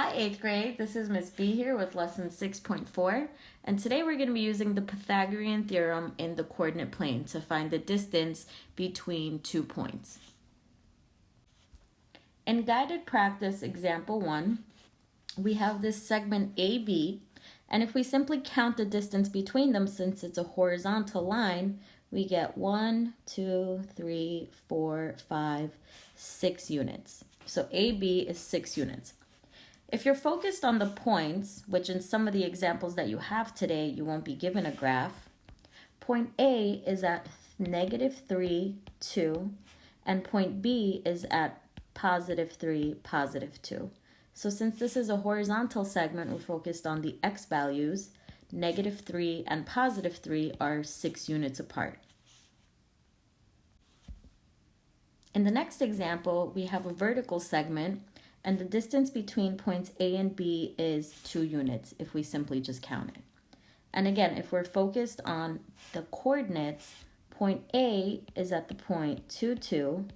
Hi 8th grade, this is Miss B here with lesson 6.4, and today we're going to be using the Pythagorean theorem in the coordinate plane to find the distance between 2 points. In guided practice example 1, we have this segment AB, and if we simply count the distance between them since it's a horizontal line, we get 1, 2, 3, 4, 5, 6 units. So AB is 6 units. If you're focused on the points, which in some of the examples that you have today, you won't be given a graph, point A is at -3, 2, and point B is at +3, +2. So since this is a horizontal segment, we're focused on the x values. -3 and +3 are 6 units apart. In the next example, we have a vertical segment, and the distance between points A and B is 2 units if we simply just count it. And again, if we're focused on the coordinates, point A is at the point 2, 2,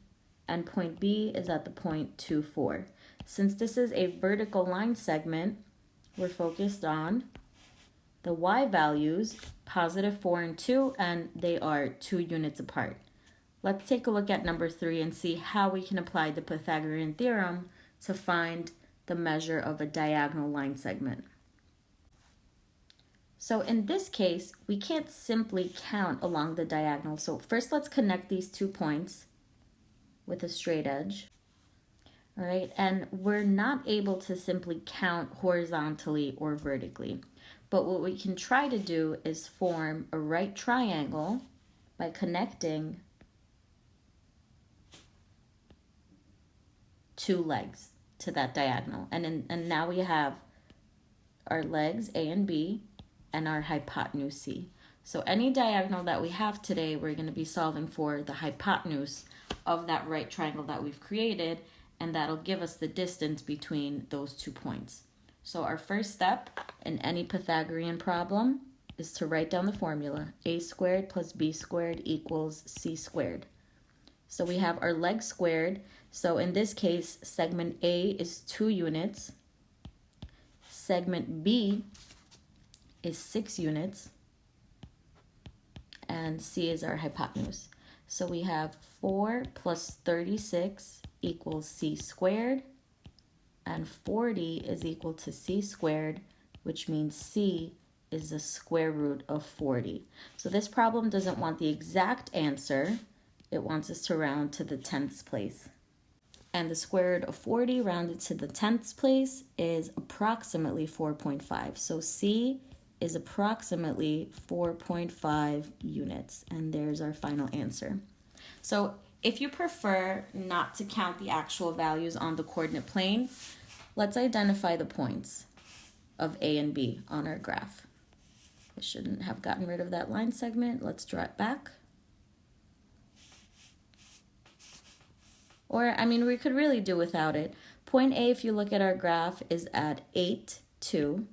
and point B is at the point 2, 4. Since this is a vertical line segment, we're focused on the y values, +4 and 2, and they are 2 units apart. Let's take a look at number 3 and see how we can apply the Pythagorean theorem to find the measure of a diagonal line segment. So in this case, we can't simply count along the diagonal. So first let's connect these 2 points with a straight edge. All right, and we're not able to simply count horizontally or vertically. But what we can try to do is form a right triangle by connecting 2 legs to that diagonal. And now we have our legs A and B and our hypotenuse C. So any diagonal that we have today, we're going to be solving for the hypotenuse of that right triangle that we've created, and that'll give us the distance between those 2 points. So our first step in any Pythagorean problem is to write down the formula. A squared plus B squared equals C squared. So we have our legs squared. So in this case, segment A is 2 units. Segment B is 6 units. And C is our hypotenuse. So we have 4 plus 36 equals C squared. And 40 is equal to C squared, which means C is the square root of 40. So this problem doesn't want the exact answer. It wants us to round to the 10th place. And the square root of 40 rounded to the 10th place is approximately 4.5. So C is approximately 4.5 units. And there's our final answer. So if you prefer not to count the actual values on the coordinate plane, let's identify the points of A and B on our graph. I shouldn't have gotten rid of that line segment. Let's draw it back. Or, we could really do without it. Point A, if you look at our graph, is at 8, 2.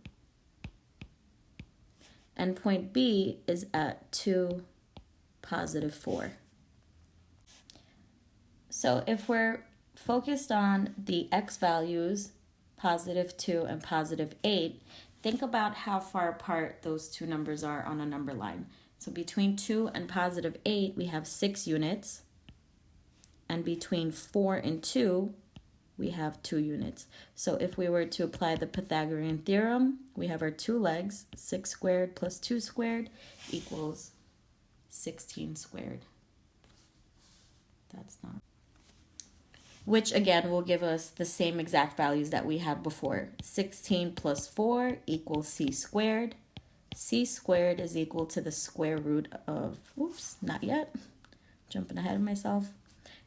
And point B is at 2, +4. So if we're focused on the x values, +2 and +8, think about how far apart those 2 numbers are on a number line. So between 2 and +8, we have 6 units. And between 4 and 2, we have 2 units. So if we were to apply the Pythagorean theorem, we have our 2 legs, 6 squared plus 2 squared equals 16 squared. That's not. Which again will give us the same exact values that we had before. 16 plus 4 equals C squared. C squared is equal to the square root of, not yet, jumping ahead of myself.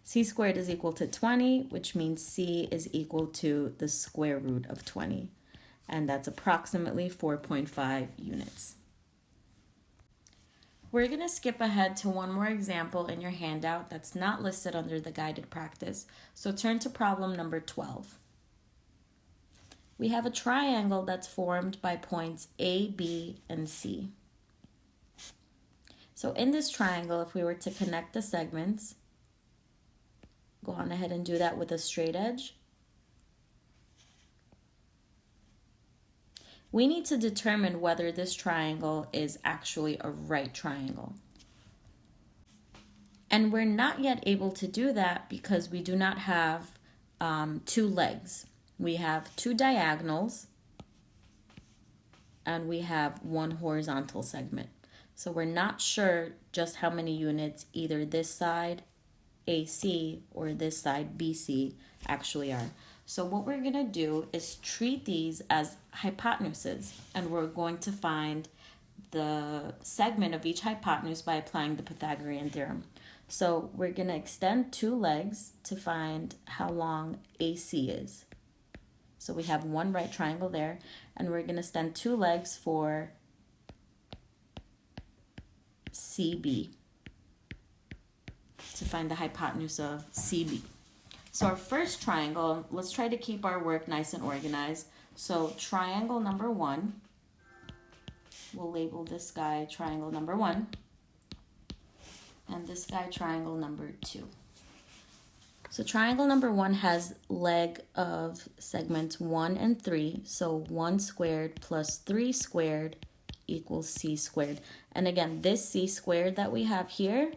C squared is equal to 20, which means C is equal to the square root of 20. And that's approximately 4.5 units. We're going to skip ahead to one more example in your handout that's not listed under the guided practice. So turn to problem number 12. We have a triangle that's formed by points A, B, and C. So in this triangle, if we were to connect the segments, go on ahead and do that with a straight edge. we need to determine whether this triangle is actually a right triangle. And we're not yet able to do that because we do not have two legs. We have two diagonals and we have one horizontal segment. So we're not sure just how many units either this side AC or this side BC actually are. So what we're going to do is treat these as hypotenuses, and we're going to find the segment of each hypotenuse by applying the Pythagorean theorem. So we're going to extend two legs to find how long AC is. So we have one right triangle there, and we're going to extend two legs for CB to find the hypotenuse of CB. So our first triangle, let's try to keep our work nice and organized. So triangle number 1, we'll label this guy triangle number 1, and this guy triangle number 2. So triangle number 1 has leg of segments 1 and 3, so 1 squared plus 3 squared equals c squared. And again, this c squared that we have here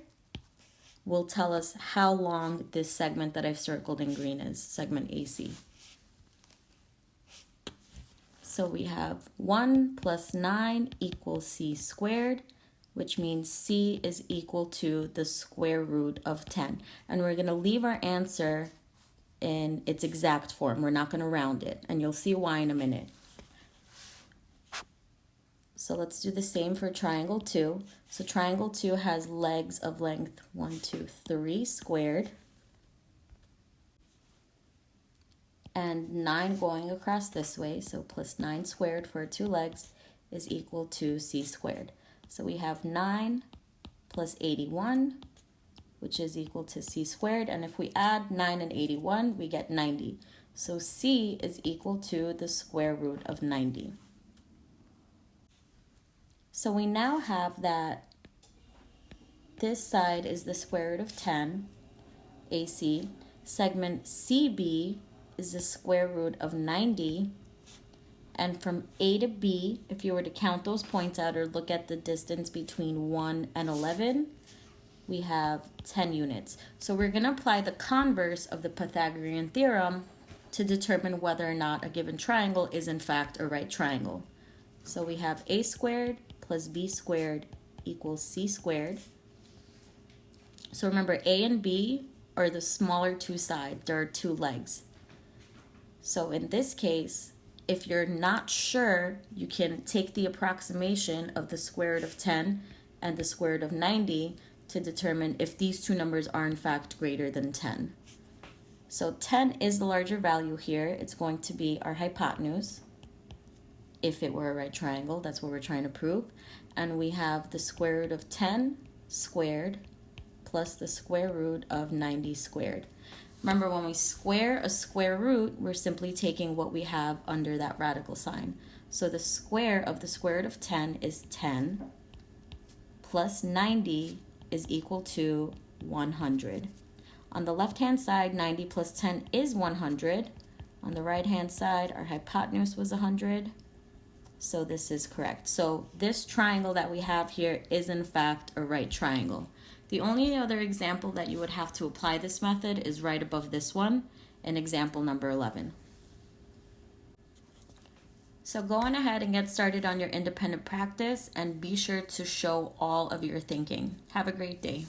will tell us how long this segment that I've circled in green is, segment AC. So we have 1 plus 9 equals c squared, which means c is equal to the square root of 10. And we're going to leave our answer in its exact form. We're not going to round it, and you'll see why in a minute. So let's do the same for triangle 2. So triangle 2 has legs of length 1, 2, 3 squared, and 9 going across this way, so plus 9 squared for 2 legs is equal to c squared. So we have 9 plus 81, which is equal to c squared, and if we add 9 and 81, we get 90. So c is equal to the square root of 90. So we now have that this side is the square root of 10, AC. Segment CB is the square root of 90. And from A to B, if you were to count those points out or look at the distance between 1 and 11, we have 10 units. So we're going to apply the converse of the Pythagorean theorem to determine whether or not a given triangle is in fact a right triangle. So we have A squared plus B squared equals C squared. So remember, A and B are the smaller two sides. There are two legs. So in this case, if you're not sure, you can take the approximation of the square root of 10 and the square root of 90 to determine if these two numbers are in fact greater than 10. So 10 is the larger value here. It's going to be our hypotenuse. If it were a right triangle, that's what we're trying to prove. And we have the square root of 10 squared plus the square root of 90 squared. Remember, when we square a square root, we're simply taking what we have under that radical sign. So the square of the square root of 10 is 10 plus 90 is equal to 100. On the left-hand side, 90 plus 10 is 100. On the right-hand side, our hypotenuse was 100. So this is correct. So this triangle that we have here is in fact a right triangle. The only other example that you would have to apply this method is right above this one, in example number 11. So go on ahead and get started on your independent practice, and be sure to show all of your thinking. Have a great day.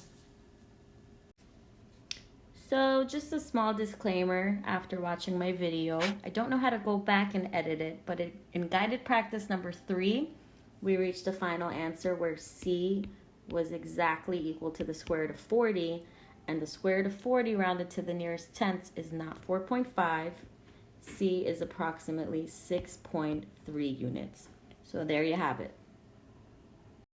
So just a small disclaimer after watching my video. I don't know how to go back and edit it, but in guided practice number 3, we reached a final answer where C was exactly equal to the square root of 40, and the square root of 40 rounded to the nearest tenth is not 4.5. C is approximately 6.3 units. So there you have it.